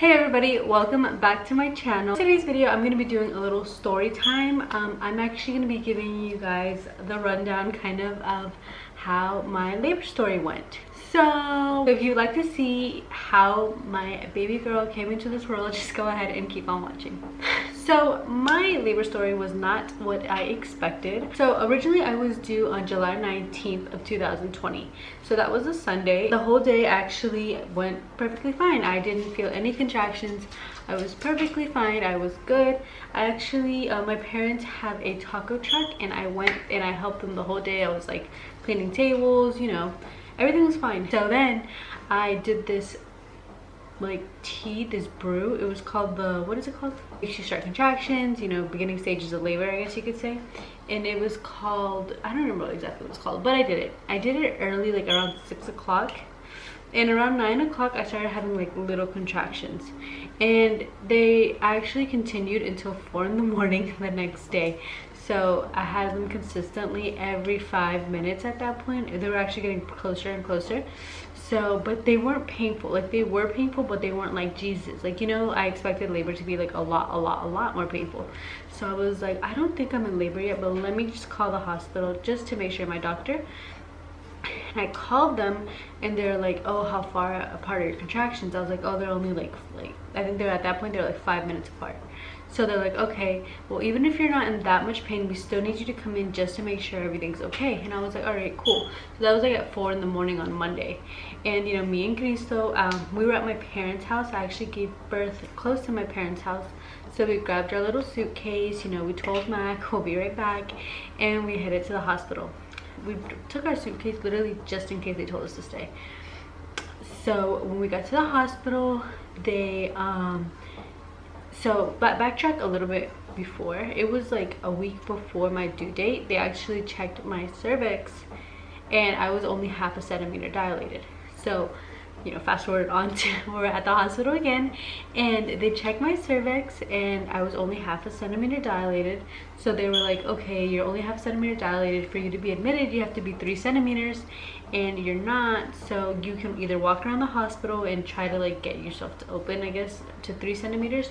Hey everybody, welcome back to my channel. In today's video, I'm going to be doing a little story time. I'm actually going to be giving you guys the rundown kind of how my labor story went. So if you'd like to see how my baby girl came into this world, just go ahead and keep on watching. So my labor story was not what I expected. So originally I was due on July 19th of 2020. So that was a Sunday. The whole day actually went perfectly fine. I didn't feel any contractions. I was perfectly fine. I was good. I actually, my parents have a taco truck and I went and I helped them the whole day. I was like cleaning tables, you know, everything was fine. So then I did this like tea, this brew. It was called the, what is it called? Makes you start contractions, you know, beginning stages of labor, I guess you could say. And it was called, I don't remember exactly what it's called, but I did it. I did it early, like around 6 o'clock. And around 9 o'clock, I started having like little contractions. And they actually continued until 4 in the morning the next day. So I had them consistently every 5 minutes at that point. They were actually getting closer and closer. So, but they weren't painful. Like they were painful, but they weren't like Jesus. Like, you know, I expected labor to be like a lot more painful. So I was like, I don't think I'm in labor yet, but let me just call the hospital just to make sure, my doctor. And I called them and they're like, oh, how far apart are your contractions? I was like, oh, they're only like I think they're at that point, they're like 5 minutes apart. So they're like, okay, well, even if you're not in that much pain, we still need you to come in just to make sure everything's okay. And I was like, all right, cool. So that was like at 4 in the morning on Monday. And you know, me and Cristo, we were at my parents' house. I actually gave birth close to my parents' house. So we grabbed our little suitcase, you know, we told Mac we'll be right back, and we headed to the hospital. We took our suitcase literally just in case they told us to stay. So when we got to the hospital, they so backtrack a little bit before. It was like a week before my due date. They actually checked my cervix and I was only half a centimeter dilated. So, you know, fast forward on to we're at the hospital again, and they checked my cervix and I was only half a centimeter dilated. So they were like, okay, you're only half a centimeter dilated. For you to be admitted, you have to be 3 centimeters, and you're not. So you can either walk around the hospital and try to like get yourself to open, I guess, to 3 centimeters,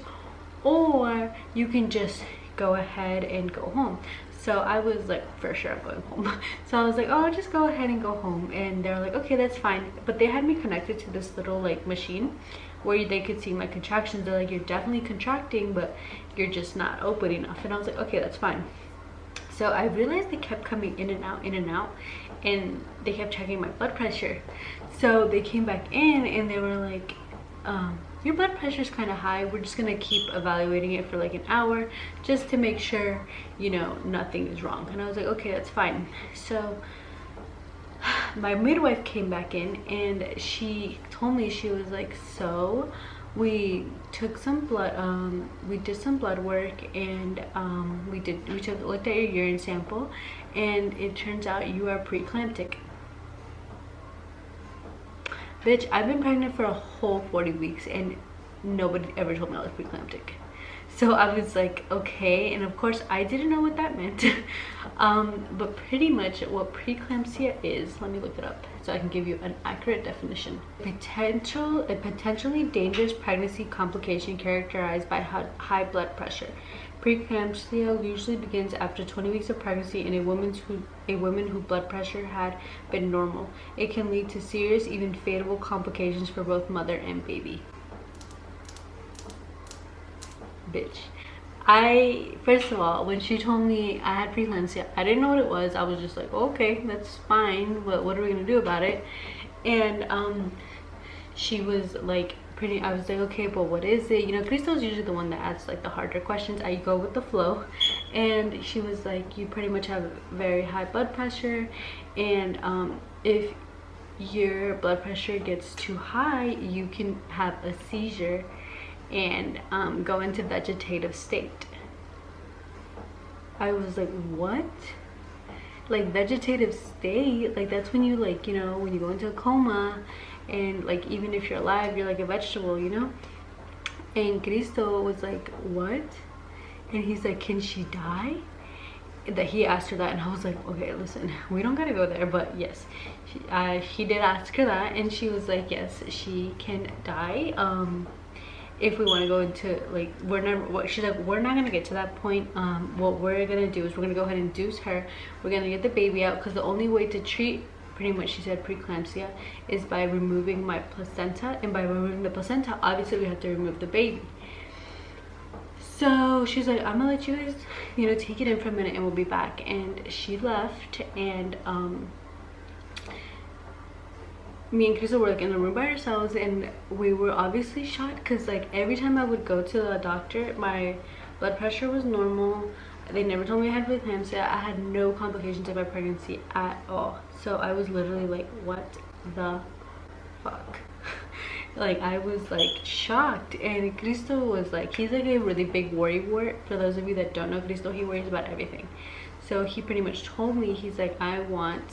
or you can just go ahead and go home. So I was like, for sure I'm going home. So I was like, oh, just go ahead and go home. And they're like, okay, that's fine. But they had me connected to this little like machine where they could see my contractions. They're like, you're definitely contracting, but you're just not open enough. And I was like, okay, that's fine. So I realized they kept coming in and out, and they kept checking my blood pressure. So they came back in and they were like, your blood pressure is kind of high. We're just gonna keep evaluating it for like an hour just to make sure, you know, nothing is wrong. And I was like, okay, that's fine. So my midwife came back in and she told me, she was like, so we took some blood, we did some blood work, and we looked at your urine sample, and it turns out you are preeclamptic. Bitch, I've been pregnant for a whole 40 weeks and nobody ever told me I was preeclamptic. So I was like, okay. And of course I didn't know what that meant. But pretty much what preeclampsia is, let me look it up so I can give you an accurate definition. A potentially dangerous pregnancy complication characterized by high blood pressure. Preeclampsia usually begins after 20 weeks of pregnancy in a woman whose blood pressure had been normal. It can lead to serious, even fatal complications for both mother and baby. Bitch. First of all, when she told me I had preeclampsia, I didn't know what it was. I was just like, okay, that's fine, but what are we gonna do about it? And she was like, I was like, okay, but what is it? You know, Cristo's usually the one that asks like the harder questions. I go with the flow. And she was like, you pretty much have very high blood pressure, and if your blood pressure gets too high, you can have a seizure and go into vegetative state. I was like, what? Like vegetative state? Like that's when you, like, you know, when you go into a coma, and like even if you're alive, you're like a vegetable, you know? And Cristo was like, what? And he's like, can she die? That he asked her that, and I was like, okay, listen, we don't gotta go there, but yes, he did ask her that, and she was like, yes, she can die. if we want to go into like, she's like, we're not gonna get to that point. What we're gonna do is we're gonna go ahead and induce her. We're gonna get the baby out, because the only way to treat, pretty much she said, preeclampsia is by removing my placenta, and by removing the placenta, obviously we have to remove the baby. So she's like, I'm gonna let you guys, you know, take it in for a minute and we'll be back. And she left, and me and Crystal were like in the room by ourselves, and we were obviously shocked, because like every time I would go to the doctor, my blood pressure was normal. They never told me I had preeclampsia. I had no complications of my pregnancy at all. So I was literally like, what the fuck? Like, I was like shocked. And Cristo was like, he's like a really big worry wart. For those of you that don't know Cristo, he worries about everything. So he pretty much told me, he's like, I want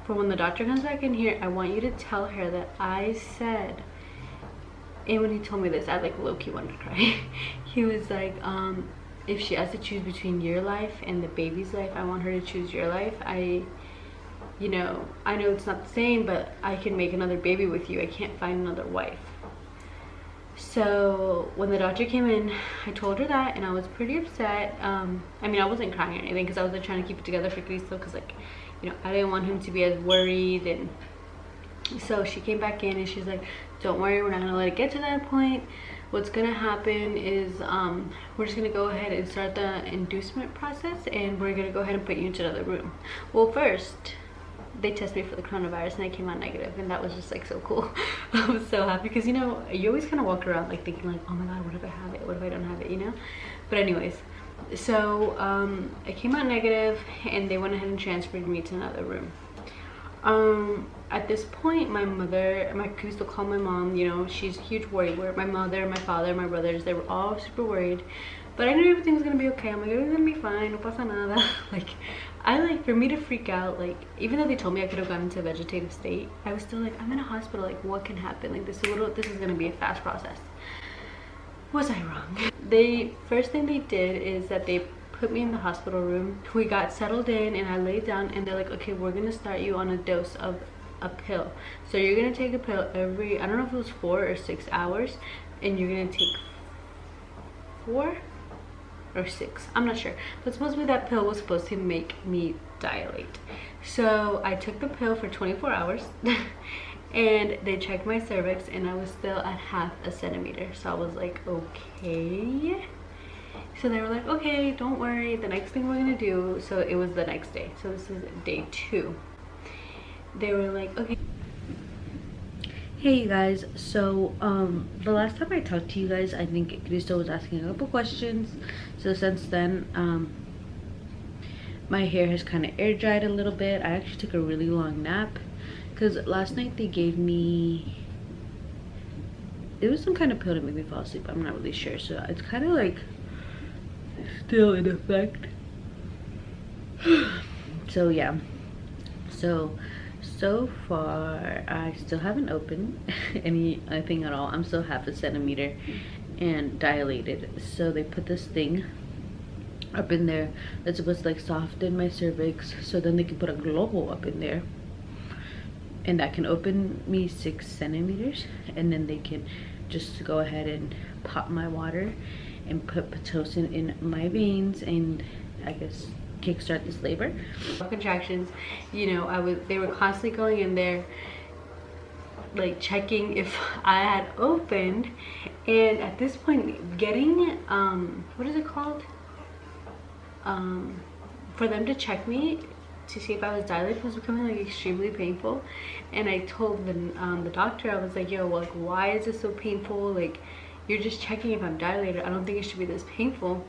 for when the doctor comes back in here, I want you to tell her that I said, and when he told me this, I like low-key wanted to cry. He was like, if she has to choose between your life and the baby's life, I want her to choose your life. You know, I know it's not the same, but I can make another baby with you. I can't find another wife. So when the doctor came in, I told her that, and I was pretty upset. I mean, I wasn't crying or anything, because I was like trying to keep it together for Cristo, because like, you know, I didn't want him to be as worried. And so she came back in and she's like, don't worry, we're not gonna let it get to that point. What's gonna happen is we're just gonna go ahead and start the inducement process, and we're gonna go ahead and put you into another room. Well, first they tested me for the coronavirus and I came out negative, and that was just like so cool. I was so happy, because you know, you always kind of walk around like thinking like, oh my god, what if I have it, what if I don't have it, you know? But anyways, so I came out negative, and they went ahead and transferred me to another room. At this point, my Crystal called my mom. You know, she's a huge worry. My mother, my father, my brothers, they were all super worried, but I knew everything was gonna be okay. I'm like, everything's gonna be fine, no pasa nada. Like, for me to freak out, like, even though they told me I could have gone into a vegetative state, I was still like, I'm in a hospital, like, what can happen? Like, this is gonna be a fast process. Was I wrong? First thing they did is that they put me in the hospital room. We got settled in, and I laid down, and they're like, okay, we're gonna start you on a dose of a pill. So you're gonna take a pill every, I don't know if it was 4 or 6 hours, and you're gonna take 4 or 6, I'm not sure, but supposedly that pill was supposed to make me dilate. So I took the pill for 24 hours and they checked my cervix, and I was still at 1/2 centimeter. So I was like, okay. So they were like, okay, don't worry, the next thing we're gonna do, so it was the next day, so this is day 2. They were like, okay. Hey you guys, so the last time I talked to you guys, I think Cristo was asking a couple questions. So since then, my hair has kind of air dried a little bit. I actually took a really long nap, because last night they gave me, it was some kind of pill to make me fall asleep. I'm not really sure, so it's kind of like still in effect. So yeah, so far I still haven't opened anything at all. I'm still 1/2 centimeter and dilated. So they put this thing up in there that's supposed to like soften my cervix, so then they can put a global up in there, and that can open me 6 centimeters, and then they can just go ahead and pop my water and put pitocin in my veins, and I guess kickstart this labor. Contractions, you know, they were constantly going in there like checking if I had opened, and at this point getting what is it called, for them to check me to see if I was dilated was becoming like extremely painful. And I told the doctor, I was like, yo, like, why is this so painful? Like, you're just checking if I'm dilated, I don't think it should be this painful.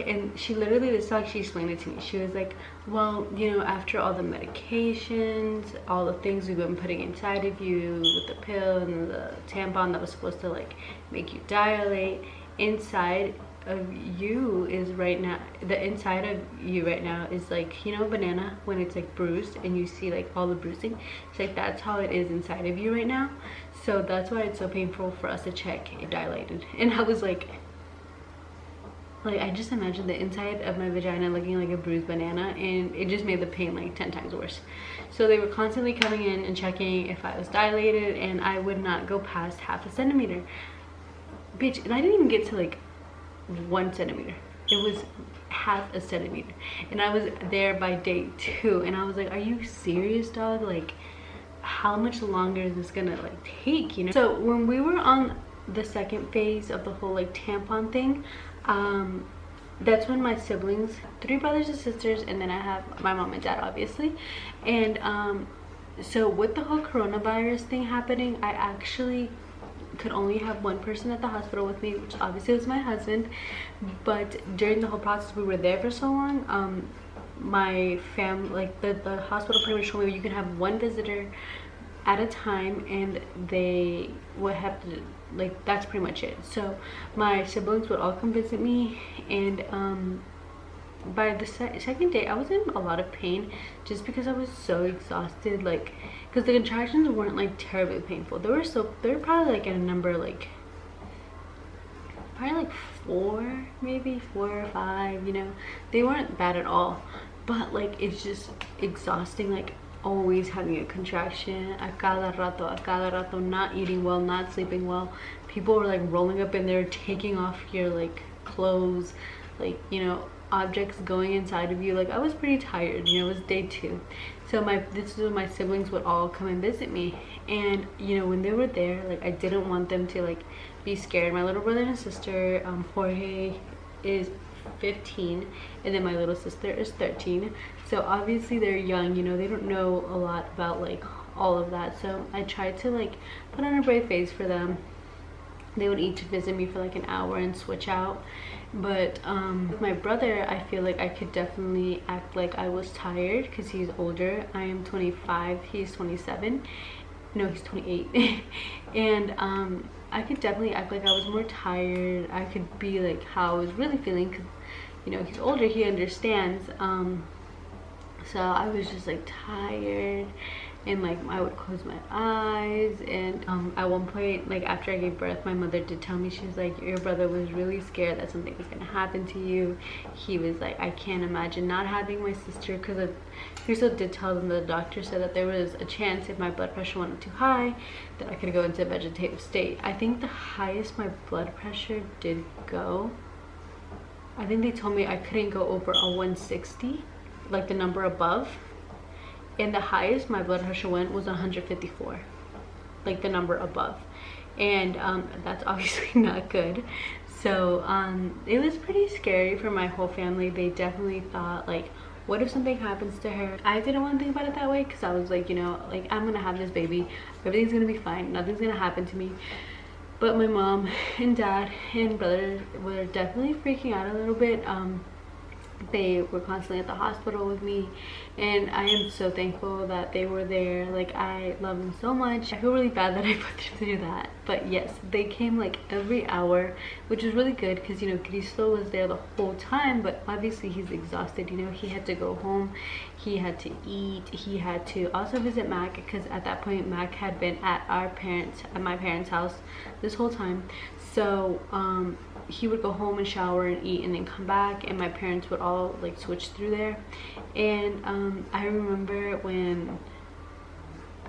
And she literally, this how she explained it to me. She was like, well, you know, after all the medications, all the things we've been putting inside of you with the pill and the tampon that was supposed to like make you dilate, inside of you is right now, the inside of you right now is like, you know, a banana when it's like bruised and you see like all the bruising. It's like, that's how it is inside of you right now. So that's why it's so painful for us to check if dilated. And I was like, like I just imagined the inside of my vagina looking like a bruised banana, and it just made the pain like 10 times worse. So they were constantly coming in and checking if I was dilated, and I would not go past half a centimeter. Bitch, and I didn't even get to like 1 centimeter. It was half a centimeter, and I was there by day 2, and I was like, are you serious, dog? Like, how much longer is this gonna like take, you know? So when we were on the second phase of the whole like tampon thing, that's when my siblings, 3 brothers and sisters, and then I have my mom and dad, obviously. And so with the whole coronavirus thing happening, I actually could only have 1 person at the hospital with me, which obviously was my husband. But during the whole process, we were there for so long, my family, like the hospital pretty much told me you can have 1 visitor at a time, and they would have to, like, that's pretty much it. So my siblings would all come visit me, and by the second day I was in a lot of pain just because I was so exhausted, like, because the contractions weren't like terribly painful. They were probably like at a number like probably like 4, maybe 4 or 5, you know. They weren't bad at all, but like it's just exhausting, like always having a contraction a cada rato, not eating well, not sleeping well. People were like rolling up in there, taking off your like clothes, like, you know, objects going inside of you. Like, I was pretty tired, you know. It was day 2. So this is when my siblings would all come and visit me, and you know, when they were there, like, I didn't want them to like be scared. My little brother and sister, Jorge is 15, and then my little sister is 13. So obviously they're young, you know, they don't know a lot about like all of that. So I tried to like put on a brave face for them. They would each visit me for like an hour and switch out. But with my brother, I feel like I could definitely act like I was tired because he's older. I am 25, he's 27. No, he's 28. And I could definitely act like I was more tired. I could be like how I was really feeling, because, you know, he's older, he understands. So I was just like tired, and like I would close my eyes. And at one point, like after I gave birth, my mother did tell me, she was like, your brother was really scared that something was gonna happen to you. He was like, I can't imagine not having my sister, because he also did tell them the doctor said that there was a chance if my blood pressure went too high that I could go into a vegetative state. I think the highest my blood pressure did go, I think they told me I couldn't go over a 160, like the number above. And the highest my blood pressure went was 154, like the number above. And that's obviously not good. So it was pretty scary for my whole family. They definitely thought, like, what if something happens to her? I didn't want to think about it that way, because I was like, you know, like, I'm gonna have this baby, everything's gonna be fine, nothing's gonna happen to me. But my mom and dad and brother were definitely freaking out a little bit. They were constantly at the hospital with me, and I am so thankful that they were there. Like, I love them so much. I feel really bad that I put them through that, but yes, they came like every hour, which was really good, because, you know, Cristo was there the whole time, but obviously he's exhausted, you know. He had to go home, he had to eat, he had to also visit Mac, because at that point Mac had been at my parents' house this whole time. So he would go home and shower and eat and then come back, and my parents would all like switch through there. And I remember when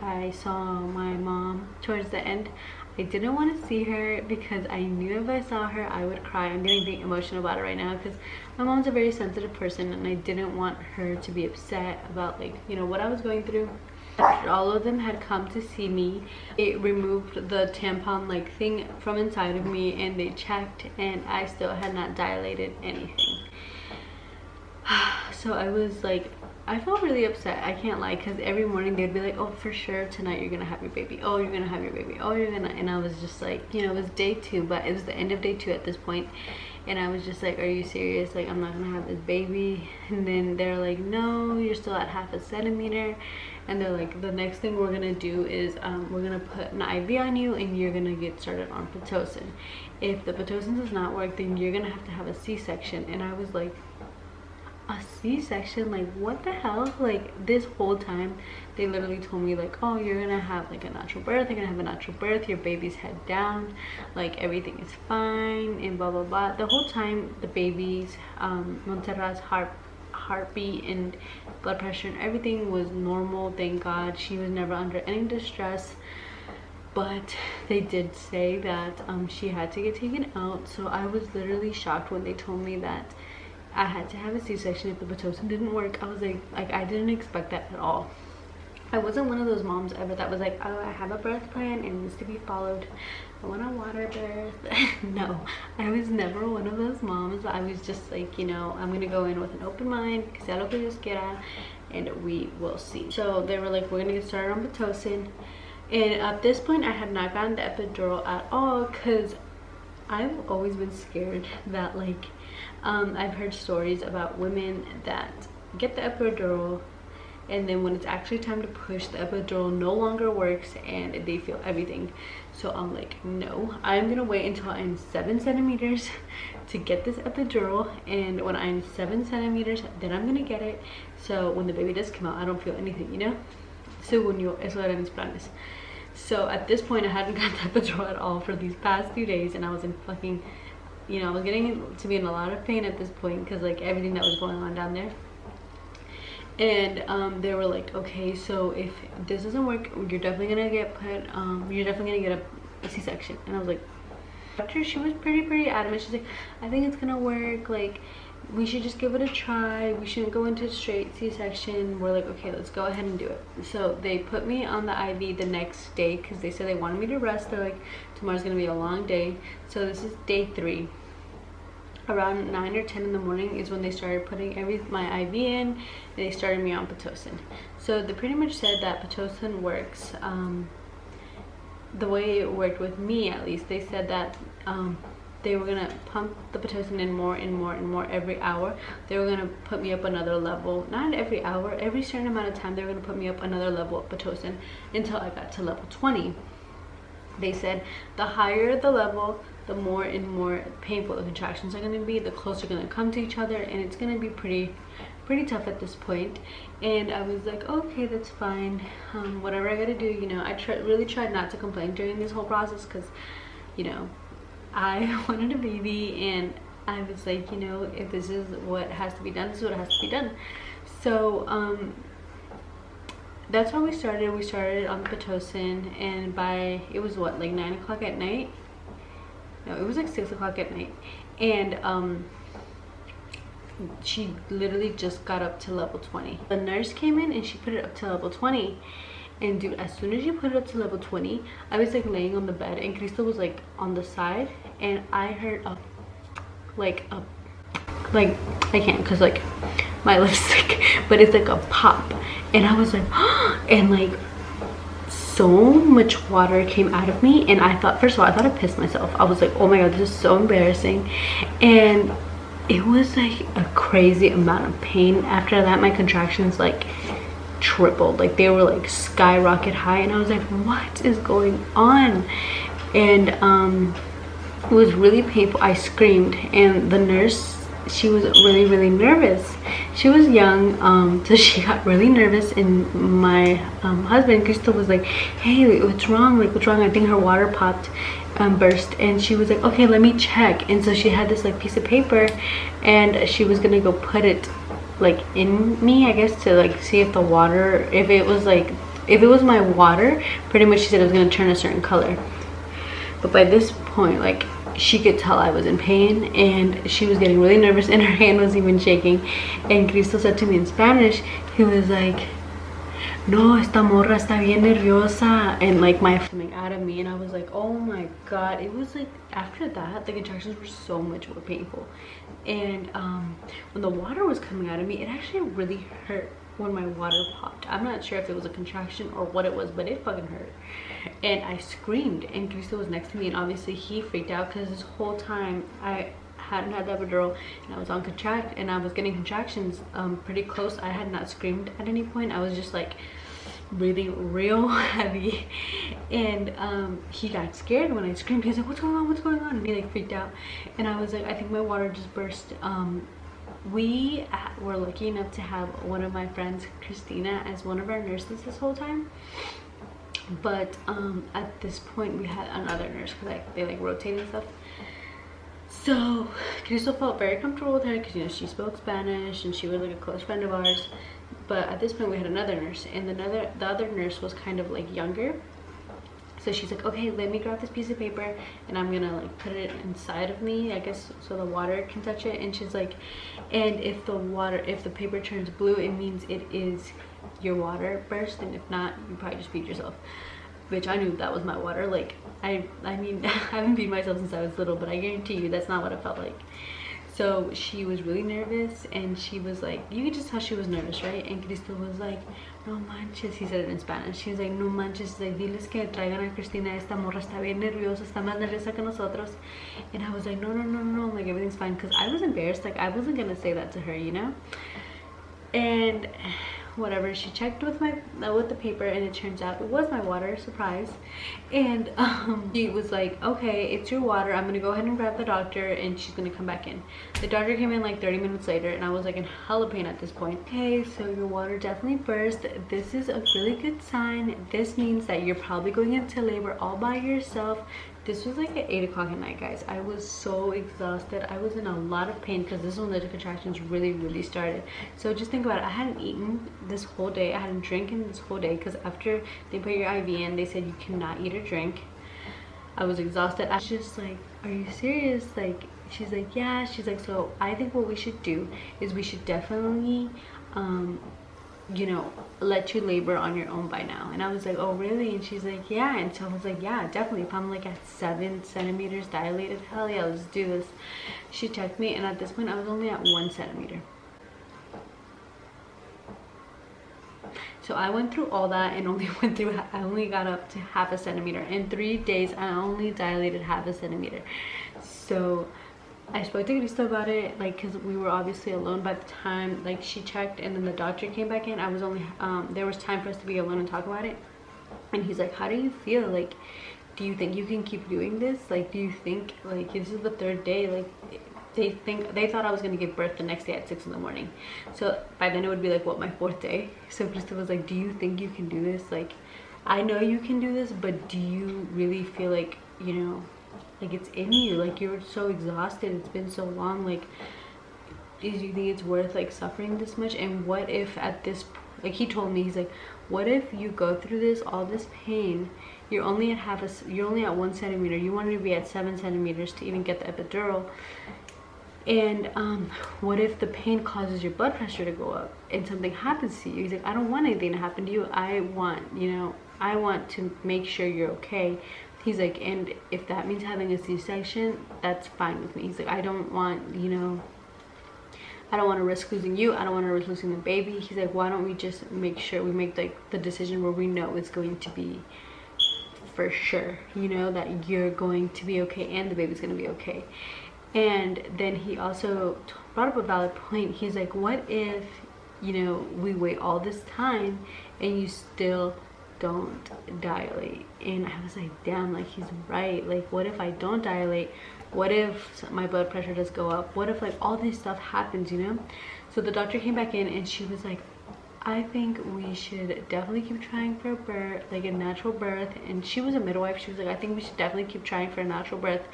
I saw my mom towards the end, I didn't want to see her because I knew if I saw her I would cry. I'm getting emotional about it right now, because my mom's a very sensitive person, and I didn't want her to be upset about, like, you know, what I was going through. After all of them had come to see me, it removed the tampon like thing from inside of me, and they checked, and I still had not dilated anything. So I was like, I felt really upset, I can't lie, because every morning they'd be like, oh, for sure tonight you're gonna have your baby, oh, you're gonna have your baby, oh, you're gonna, and I was just like, you know, it was day 2, but it was the end of day 2 at this point, and I was just like, are you serious? Like, I'm not gonna have this baby. And then they're like, no, you're still at half a centimeter. And they're like, the next thing we're gonna do is we're gonna put an IV on you, and you're gonna get started on pitocin. If the pitocin does not work, then you're gonna have to have a C-section. And I was like, a C-section? Like, what the hell? Like, this whole time they literally told me like, oh, you're gonna have like a natural birth, you're gonna have a natural birth, your baby's head down, like everything is fine, and blah blah blah. The whole time the baby's Montserrat's heartbeat and blood pressure and everything was normal, thank God. She was never under any distress, but they did say that she had to get taken out. So I was literally shocked when they told me that I had to have a C-section if the pitocin didn't work. I was like I didn't expect that at all. I wasn't one of those moms ever that was like, oh, I have a birth plan and it needs to be followed. I want a water birth. No, I was never one of those moms. I was just like, you know, I'm gonna go in with an open mind, que sea lo que Dios quiera, and we will see. So they were like, we're gonna get started on pitocin. And at this point, I had not gotten the epidural at all because I've always been scared that like, I've heard stories about women that get the epidural and then when it's actually time to push, the epidural no longer works and they feel everything. So I'm like, no, I'm gonna wait until I'm 7 centimeters to get this epidural, and when I'm 7 centimeters then I'm gonna get it, so when the baby does come out I don't feel anything, you know. Según eso eran mis planes. So at this point I hadn't got the epidural at all for these past 2 days, and I was in fucking, you know, I was getting to be in a lot of pain at this point because like everything that was going on down there. And they were like, okay, so if this doesn't work, you're definitely gonna get put you're definitely gonna get a C-section. And I was like, doctor, she was pretty adamant. She's like, I think it's gonna work, like we should just give it a try, we shouldn't go into straight C-section. We're like, okay, let's go ahead and do it. So they put me on the IV the next day because they said they wanted me to rest. They're like, tomorrow's gonna be a long day. So this is day 3. Around 9 or 10 in the morning is when they started putting my IV in, and they started me on pitocin. So they pretty much said that pitocin works the way it worked with me, at least. They said that they were gonna pump the pitocin in more and more and more every hour. They were gonna put me up another level, not every hour, every certain amount of time they were gonna put me up another level of pitocin until I got to level 20. They said the higher the level, the more and more painful the contractions are going to be, the closer they're going to come to each other, and it's going to be pretty tough at this point. And I was like, okay, that's fine, whatever I gotta do, you know. I really tried not to complain during this whole process because, you know, I wanted a baby, and I was like, you know, if this is what has to be done, this is what has to be done. So that's how we started. We started on the pitocin, and by, it was what, like 9 o'clock at night? No, it was like 6 o'clock at night. And she literally just got up to level 20. The nurse came in and she put it up to level 20. And dude, as soon as she put it up to level 20, I was like laying on the bed, and Crystal was like on the side, and I heard like I can't because like my lipstick, but it's like a pop, and I was like and like so much water came out of me, and I thought, first of all, I thought I pissed myself. I was like, oh my god, this is so embarrassing. And it was like a crazy amount of pain. After that, my contractions like tripled, like they were like skyrocket high, and I was like, what is going on? And it was really painful. I screamed, and the nurse, she was really nervous. She was young, so she got really nervous, and my husband Crystal was like, hey, what's wrong, like what's wrong? I think her water popped, burst. And she was like, okay, let me check. And so she had this like piece of paper, and she was gonna go put it like in me, I guess, to like see if the water, if it was my water, pretty much she said it was gonna turn a certain color. But by this point, like, she could tell I was in pain, and she was getting really nervous, and her hand was even shaking. And Cristo said to me in Spanish, he was like, no, esta morra está bien nerviosa, and like my coming out of me. And I was like, oh my god. It was like, after that, the contractions were so much more painful. And when the water was coming out of me, it actually really hurt when my water popped. I'm not sure if it was a contraction or what it was, but it fucking hurt. And I screamed, and Cristo was next to me, and obviously he freaked out because this whole time I hadn't had the epidural, and I was on and I was getting contractions pretty close. I had not screamed at any point. I was just like breathing real heavy. And he got scared when I screamed. He was like, what's going on, and he like freaked out. And I was like, I think my water just burst. we were lucky enough to have one of my friends, Christina, as one of our nurses this whole time. But at this point we had another nurse because like they like rotate and stuff. So Crystal felt very comfortable with her because, you know, she spoke Spanish and she was like a close friend of ours. But at this point we had another nurse, and the other nurse was kind of like younger. So she's like, okay, let me grab this piece of paper and I'm gonna like put it inside of me, I guess, so the water can touch it. And she's like, and if the paper turns blue, it means it is your water burst, and if not, you probably just beat yourself. Which I knew that was my water. Like I mean I haven't beat myself since I was little, but I guarantee you that's not what it felt like. So she was really nervous, and she was like, you could just tell she was nervous, right? And Crystal was like, no manches, he said it in Spanish. She was like, no manches, like, diles que traigan a Cristina, esta morra está bien nerviosa, está más nerviosa que nosotros. And I was like, no, like everything's fine, because I was embarrassed. Like I wasn't gonna say that to her, you know. And whatever, she checked with the paper, and it turns out it was my water. Surprise. And she was like, okay, it's your water, I'm gonna go ahead and grab the doctor and she's gonna come back in. The doctor came in like 30 minutes later, and I was like in hella pain at this point. Okay, so your water definitely burst. This is a really good sign. This means that you're probably going into labor all by yourself. This was like at 8 o'clock at night, guys. I was so exhausted. I was in a lot of pain because this is when the contractions really started. So just think about it. I hadn't eaten this whole day. I hadn't drinking this whole day because after they put your IV in, they said you cannot eat or drink. I was exhausted. I was just like, are you serious? Like, she's like, yeah. She's like, so I think what we should do is we should definitely you know, let you labor on your own by now. And I was like, oh really? And she's like, yeah. And so I was like, yeah, definitely. If I'm like at 7 centimeters dilated, hell yeah, let's do this. She checked me, and at this point I was only at 1 centimeter. So I went through all that and I only got up to half a centimeter. In 3 days I only dilated half a centimeter. So I spoke to Cristo about it, like, because we were obviously alone by the time like she checked and then the doctor came back in. I was only there was time for us to be alone and talk about it. And he's like, how do you feel? Like, do you think you can keep doing this? Like, do you think, like, this is the 3rd day? Like, they thought I was gonna give birth the next day at 6 in the morning. So by then it would be like, what, my 4th day? So Cristo was like, do you think you can do this? Like, I know you can do this, but do you really feel like, you know, like it's in you? Like, you're so exhausted, it's been so long. Like, do you think it's worth like suffering this much? And what if at this, like, he told me, he's like, what if you go through this, all this pain, you're only at you're only at 1 centimeter, you wanted to be at 7 centimeters to even get the epidural, and what if the pain causes your blood pressure to go up and something happens to you? He's like, I don't want anything to happen to you. I want, you know, I want to make sure you're okay. He's like, and if that means having a C-section, that's fine with me. He's like, I don't want, you know, I don't want to risk losing you. I don't want to risk losing the baby. He's like, why don't we just make sure we make like the decision where we know it's going to be for sure, you know, that you're going to be okay and the baby's going to be okay. And then he also brought up a valid point. He's like, what if, you know, we wait all this time and you still don't dilate? And I was like, damn, like, he's right. Like, what if I don't dilate? What if my blood pressure does go up? What if like all this stuff happens, you know? So the doctor came back in and she was like, I think we should definitely keep trying for a birth, like a natural birth. And she was a midwife. She was like, I think we should definitely keep trying for a natural birth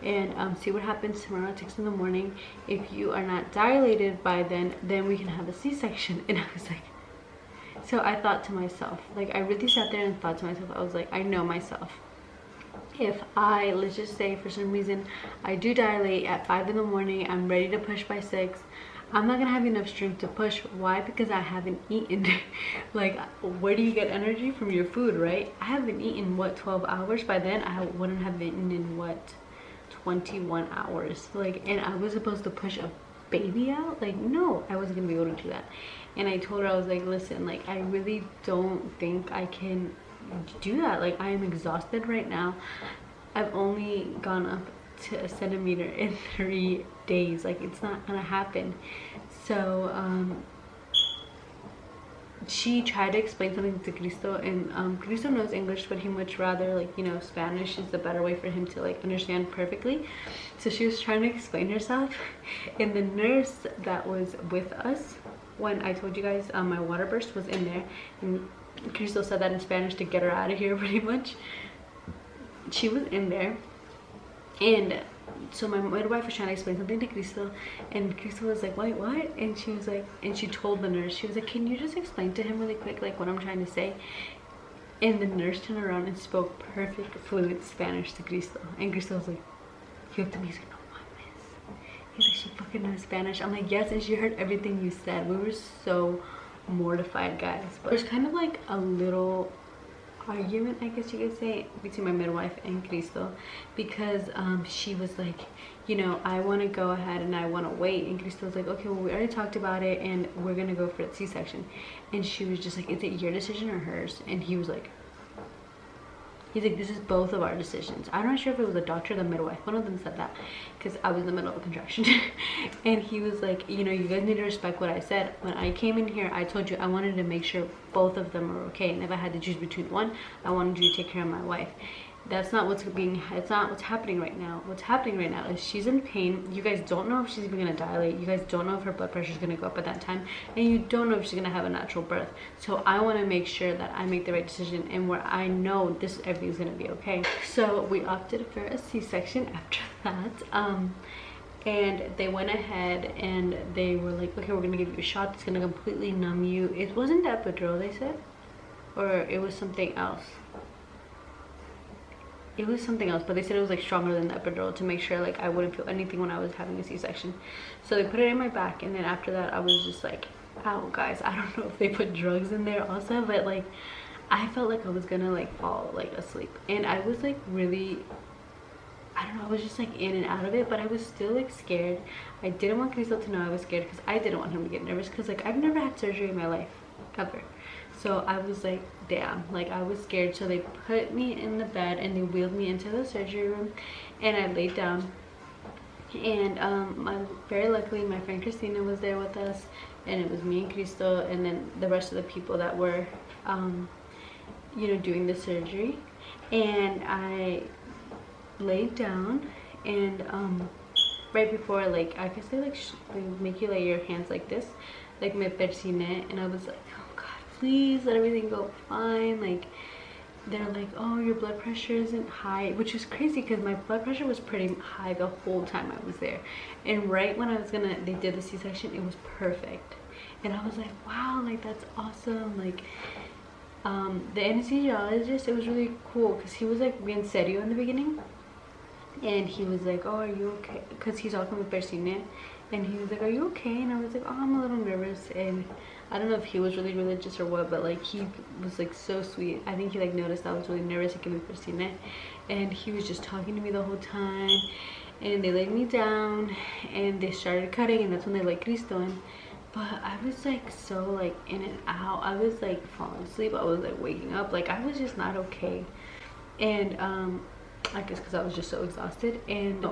and see what happens tomorrow at 6 in the morning. If you are not dilated by then we can have a C-section. And I was like, so I thought to myself, like, I really sat there and thought to myself, I was like, I know myself. If I, let's just say for some reason I do dilate at 5 in the morning, I'm ready to push by 6, I'm not gonna have enough strength to push. Why? Because I haven't eaten. Like, where do you get energy? From your food, right? I haven't eaten, what, 12 hours? By then I wouldn't have eaten in, what, 21 hours. Like, and I was supposed to push a baby out? Like, no, I wasn't gonna be able to do that. And I told her, I was like, listen, like, I really don't think I can do that. Like, I am exhausted right now. I've only gone up to a centimeter in 3 days. Like, it's not gonna happen. So she tried to explain something to Cristo, and Cristo knows English, but he much rather, like, you know, Spanish is the better way for him to like understand perfectly. So she was trying to explain herself, and the nurse that was with us when I told you guys my water burst was in there, and Cristo said that in Spanish to get her out of here pretty much. She was in there, and so my midwife was trying to explain something to Cristo, and Cristo was like, wait, what? And she was like, and she told the nurse, she was like, can you just explain to him really quick like what I'm trying to say? And the nurse turned around and spoke perfect fluent Spanish to Cristo, and Cristo was like, you have to be, he's like, no mames. He's like, she fucking knows Spanish. I'm like, yes, and she heard everything you said. We were so mortified, guys. But there's kind of like a little argument, I guess you could say, between my midwife and Cristo, because she was like, you know, I want to go ahead and I want to wait, and Cristo was like, okay, well, we already talked about it and we're gonna go for a C-section. And she was just like, is it your decision or hers? And he was like, he's like, this is both of our decisions. I'm not sure if it was the doctor or the midwife, one of them said that, because I was in the middle of a contraction. And he was like, you know, you guys need to respect what I said. When I came in here, I told you I wanted to make sure both of them are okay, and if I had to choose between one, I wanted you to take care of my wife. That's not what's happening right now. What's happening right now is she's in pain. You guys don't know if she's even gonna dilate. You guys don't know if her blood pressure is gonna go up at that time, and you don't know if she's gonna have a natural birth. So I want to make sure that I make the right decision, and where I know this, everything's gonna be okay. So we opted for a C-section after that. And they went ahead and they were like, okay, we're gonna give you a shot that's gonna completely numb you. It wasn't the epidural, they said, or it was something else. It was something else, but they said it was like stronger than the epidural to make sure like I wouldn't feel anything when I was having a C-section. So they put it in my back, and then after that I was just like, ow, guys. I don't know if they put drugs in there also, but like I felt like I was gonna like fall like asleep, and I was like really, I don't know, I was just like in and out of it, but I was still like scared. I didn't want Cristo to know I was scared, because I didn't want him to get nervous, because like I've never had surgery in my life ever. So I was like, damn, like I was scared. So they put me in the bed and they wheeled me into the surgery room, and I laid down, and very luckily my friend Christina was there with us, and it was me and Cristo, and then the rest of the people that were you know, doing the surgery. And I laid down, and right before, like, I guess they like make you lay your hands like this, like me persine, and I was like, please let everything go fine. Like, they're like, oh, your blood pressure isn't high, which is crazy because my blood pressure was pretty high the whole time I was there. And right when I was gonna, they did the C-section, it was perfect. And I was like, wow, like that's awesome. Like the anesthesiologist, it was really cool because he was like bien serio in the beginning, and he was like, oh, are you okay? Because he's talking with persine, and he was like, are you okay? And I was like, oh, I'm a little nervous. And I don't know if he was really religious or what, but like he was like so sweet. I think he like noticed I was really nervous, like in persine, and he was just talking to me the whole time. And they laid me down and they started cutting, and that's when they let Cristo in. But I was like so like in and out. I was like falling asleep, I was like waking up, like I was just not okay. And I guess because I was just so exhausted. And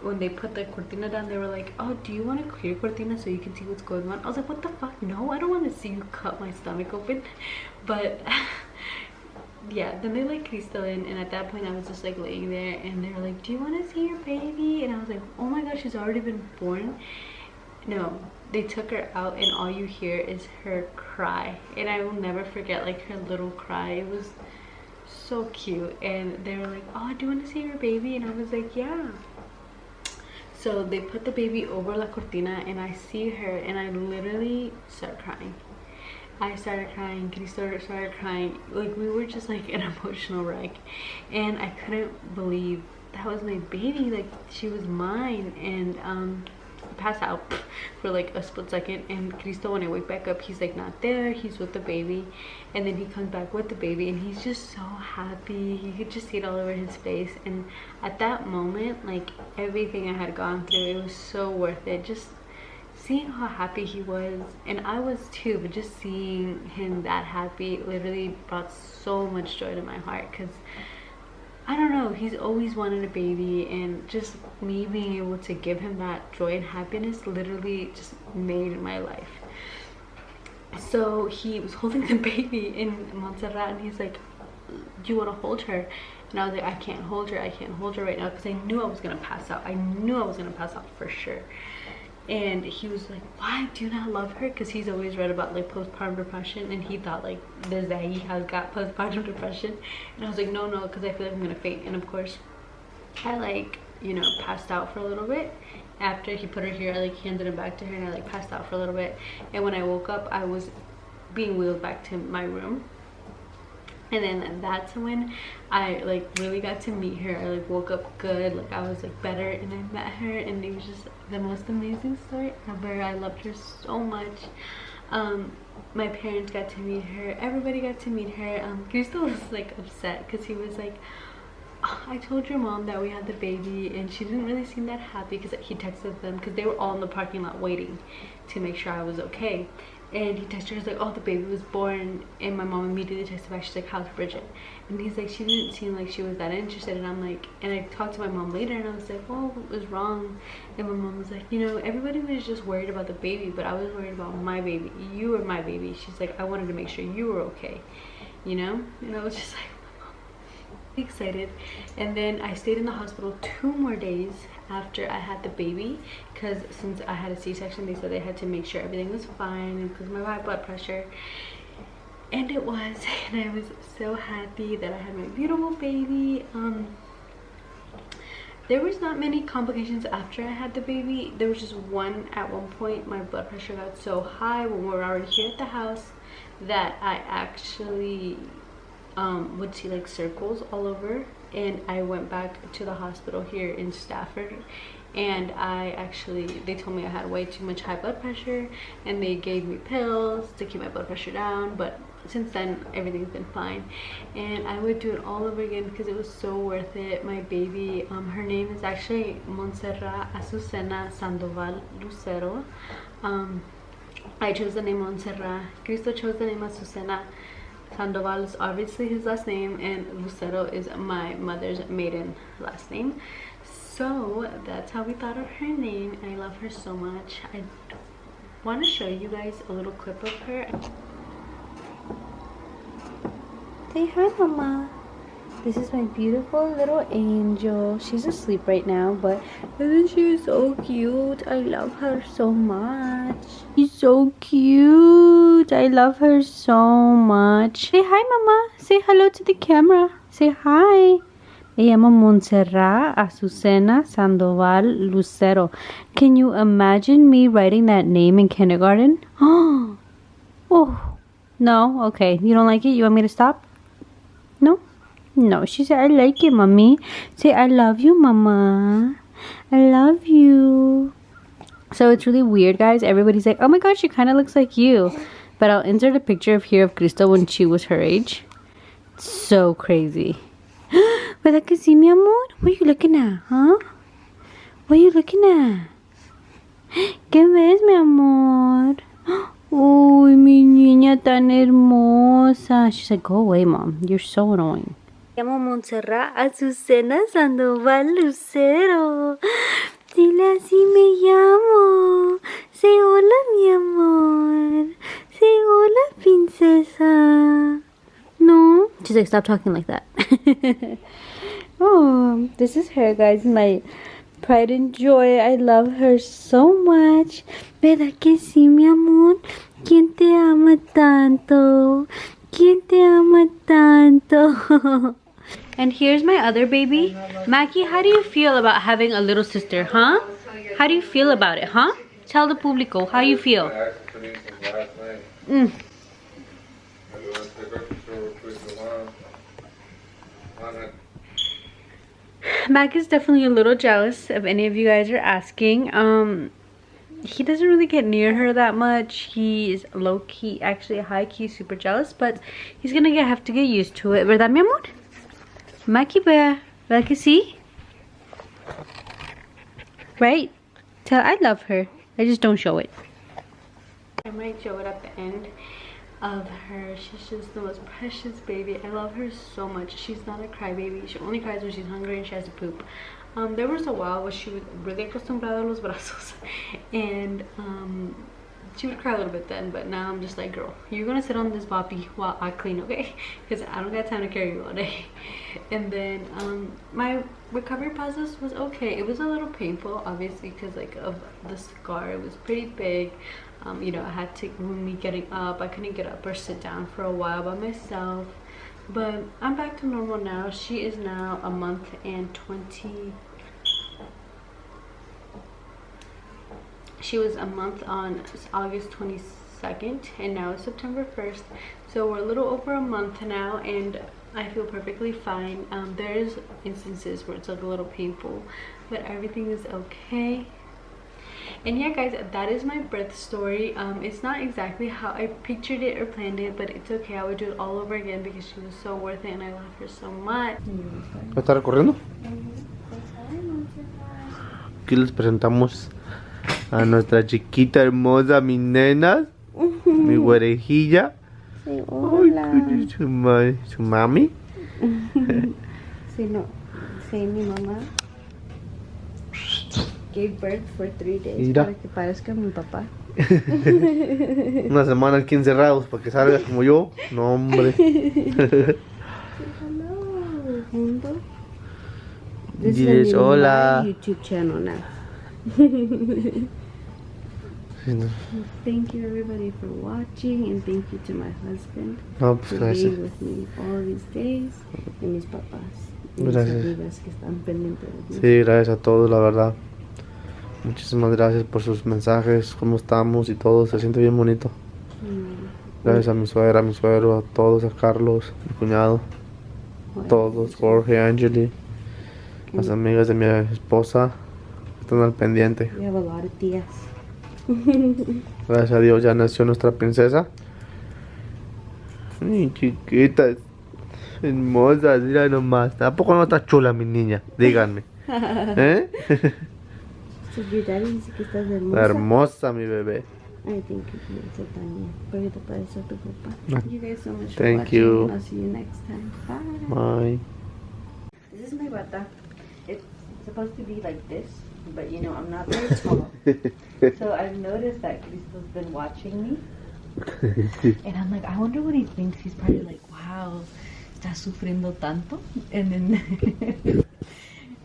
when they put the cortina down, they were like, oh, do you want to clear cortina so you can see what's going on? I was like, what the fuck? No, I don't want to see you cut my stomach open. But yeah, then they let Cristo in, and at that point I was just like laying there, and they were like, do you want to see your baby? And I was like, oh my gosh, she's already been born. No, they took her out, and all you hear is her cry, and I will never forget like her little cry. It was so cute. And they were like, oh, do you want to see your baby? And I was like, yeah. So they put the baby over la cortina, and I see her, and I literally start crying. I started crying, Cristo started crying. Like, we were just like an emotional wreck, and I couldn't believe that was my baby. Like, she was mine. And passed out for like a split second, and Cristo, when I wake back up, he's like not there, he's with the baby. And then he comes back with the baby, and he's just so happy. You could just see it all over his face. And at that moment, like everything I had gone through, it was so worth it. Just seeing how happy he was, and I was too, but just seeing him that happy literally brought so much joy to my heart, because I don't know, he's always wanted a baby, and just me being able to give him that joy and happiness literally just made my life. So he was holding the baby in Montserrat, and he's like, do you want to hold her? And I was like, I can't hold her right now, because I knew I was gonna pass out. I knew I was gonna pass out for sure. And he was like, why do you not love her? Because he's always read about like postpartum depression, and he thought like this, that he has got postpartum depression. And I was like, no, because I feel like I'm gonna faint. And of course I like, you know, passed out for a little bit. After he put her here, I like handed it back to her, and I like passed out for a little bit. And when I woke up, I was being wheeled back to my room. And then that's when I like really got to meet her. I like woke up good, like I was like better, and I met her, and it was just the most amazing story ever. I loved her so much. My parents got to meet her, everybody got to meet her. Cristo was like upset because he was like, oh, I told your mom that we had the baby, and she didn't really seem that happy, because he texted them because they were all in the parking lot waiting to make sure I was okay. And he texted her, he's like, oh, the baby was born. And my mom immediately texted back, she's like, how's Bridget? And he's like, she didn't seem like she was that interested. And I'm like, and I talked to my mom later, and I was like, oh, what was wrong? And my mom was like, you know, everybody was just worried about the baby, but I was worried about my baby. You were my baby. She's like, I wanted to make sure you were okay, you know? And I was just like, excited. And then I stayed in the hospital 2 more days after I had the baby, because since I had a C-section, they said they had to make sure everything was fine because of my high blood pressure. And it was, and I was so happy that I had my beautiful baby. There was not many complications after I had the baby. There was just one at one point. My blood pressure got so high when we were already here at the house that I actually would see like circles all over, and I went back to the hospital here in Stafford, and they told me I had way too much high blood pressure, and they gave me pills to keep my blood pressure down. But since then everything's been fine, and I would do it all over again because it was so worth it. My baby, her name is actually Montserrat Azucena Sandoval Lucero. I chose the name Montserrat. Cristo chose the name Azucena. Sandoval is obviously his last name, and Lucero is my mother's maiden last name. So that's how we thought of her name. I love her so much. I want to show you guys a little clip of her. Say hi, Mama. This is my beautiful little angel. She's asleep right now, but isn't she so cute? I love her so much. She's so cute. I love her so much. Say hi, Mama. Say hello to the camera. Say hi. Me llamo Montserrat Azucena Sandoval Lucero. Can you imagine me writing that name in kindergarten? Oh, no? Okay. You don't like it? You want me to stop? No? No, she said, I like it, Mommy. Say, I love you, Mama. I love you. So it's really weird, guys. Everybody's like, oh my gosh, she kind of looks like you. But I'll insert a picture of here of Crystal when she was her age. It's so crazy. ¿Verdad que sí, mi amor? What are you looking at, huh? What are you looking at? ¿Qué ves, mi amor? Uy, mi niña tan hermosa. She's like, go away, Mom. You're so annoying. Me llamo Montserrat Azucena Sandoval Lucero. Dile así me llamo. Say hola, mi amor. Say hola, princesa. No? She's like, stop talking like that. Oh, this is her, guys. My pride and joy. I love her so much. ¿Verdad que sí, mi amor? ¿Quién te ama tanto? ¿Quién te ama tanto? And here's my other baby. Mackie, how do you feel about having a little sister, huh? How do you feel about it, huh? Tell the público how you feel. Mac is definitely a little jealous, if any of you guys are asking. He doesn't really get near her that much. He's low-key, actually high-key super jealous, but he's gonna have to get used to it. ¿Verdad, mi amor? Mackie bear, ¿verdad que sí? Right? Tell, I love her. I just don't show it. I might show it at the end of her. She's just the most precious baby. I love her so much. She's not a crybaby. She only cries when she's hungry and she has to poop. There was a while where she was really acostumbrada a los brazos, and she would cry a little bit then, but now I'm just like, girl, you're gonna sit on this boppy while I clean, okay? Because I don't got time to carry you all day. And then my recovery process was okay. It was a little painful, obviously, because like of the scar. It was pretty big. You know, I had to, when me getting up, I couldn't get up or sit down for a while by myself. But I'm back to normal now. She is now a month and 20. She was a month on August 22nd, and now it's September 1st. So we're a little over a month now, and I feel perfectly fine. There's instances where it's like a little painful, but everything is okay. And yeah, guys, that is my birth story. It's not exactly how I pictured it or planned it, but it's okay. I would do it all over again because she was so worth it and I love her so much. ¿Está recorriendo? Aquí les presentamos a nuestra chiquita hermosa, mi nena, mi güerejilla. Sí, hola. Ay, su mami. Sí, no. Sí, mi mamá gave birth for 3 days. Mira. Para que parezca mi papá. Una semana aquí encerrados para que salgas como yo. No, hombre. Hello, mundo. This Diles is hola. my YouTube channel now. Sí, no. Thank you everybody for watching, and thank you to my husband No, pues for gracias. being with me all these days, and mis papás. Y mis Gracias. amigas que están pendientes de mí. Sí, gracias a todos, la verdad. Muchísimas gracias por sus mensajes, cómo estamos y todo. Se siente bien bonito. Gracias a mi suegra, a mi suegro, a todos, a Carlos, mi cuñado, a todos, Jorge, Angeli, las amigas de mi esposa que están al pendiente. We have a lot of tías. Gracias a Dios ya nació nuestra princesa. Ay, chiquita, hermosa, mira nomás. ¿Tampoco no está chula mi niña? Díganme. ¿Eh? So your daddy dice que estás hermosa. Hermosa mi bebé. I think eso también. Pero te parece a tu papá. Thank you guys so much for Thank watching. you. I'll see you next time. Bye. Bye. This is my bata. It's supposed to be like this, but you know, I'm not very tall. So I've noticed that Cristo's been watching me. And I'm like, I wonder what he thinks. He's probably like, wow, está sufriendo tanto. And then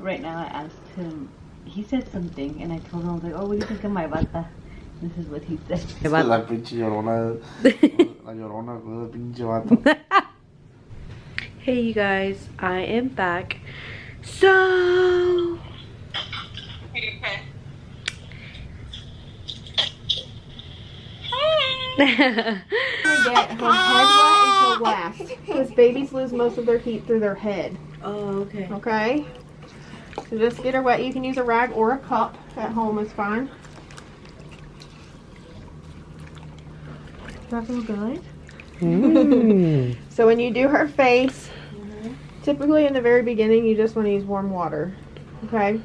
right now I asked him, he said something, and I told him, I was like, oh, what do you think of my bata? This is what he said. La pinche llorona. La llorona, la pinche vato. Hey you guys, I am back. So Get her head wet until last. Because babies lose most of their heat through their head. oh, okay. Okay? So just get her wet. You can use a rag or a cup at home is fine. Does that feel good? So when you do her face, typically in the very beginning you just want to use warm water. Okay?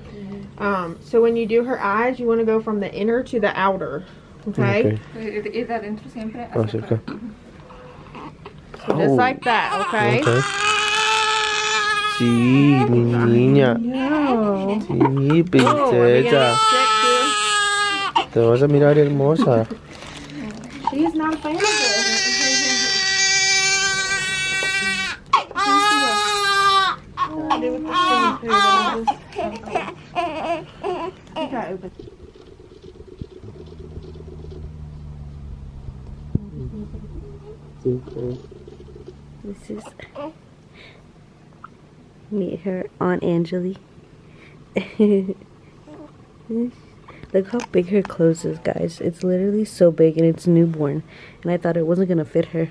So when you do her eyes, you want to go from the inner to the outer. Okay? ¿Y de adentro siempre? Así que. So just like that, okay? Okay. Sí, mi niña. No. Sí, Oh, are we princesa. gonna stick Te vas a mirar hermosa. to? She is not a fan of this. I do with the shampoo, but I'll just- Okay, open. This is meet her Aunt Angeli. Look how big her clothes is, guys. It's literally so big, and it's newborn. And I thought it wasn't gonna fit her.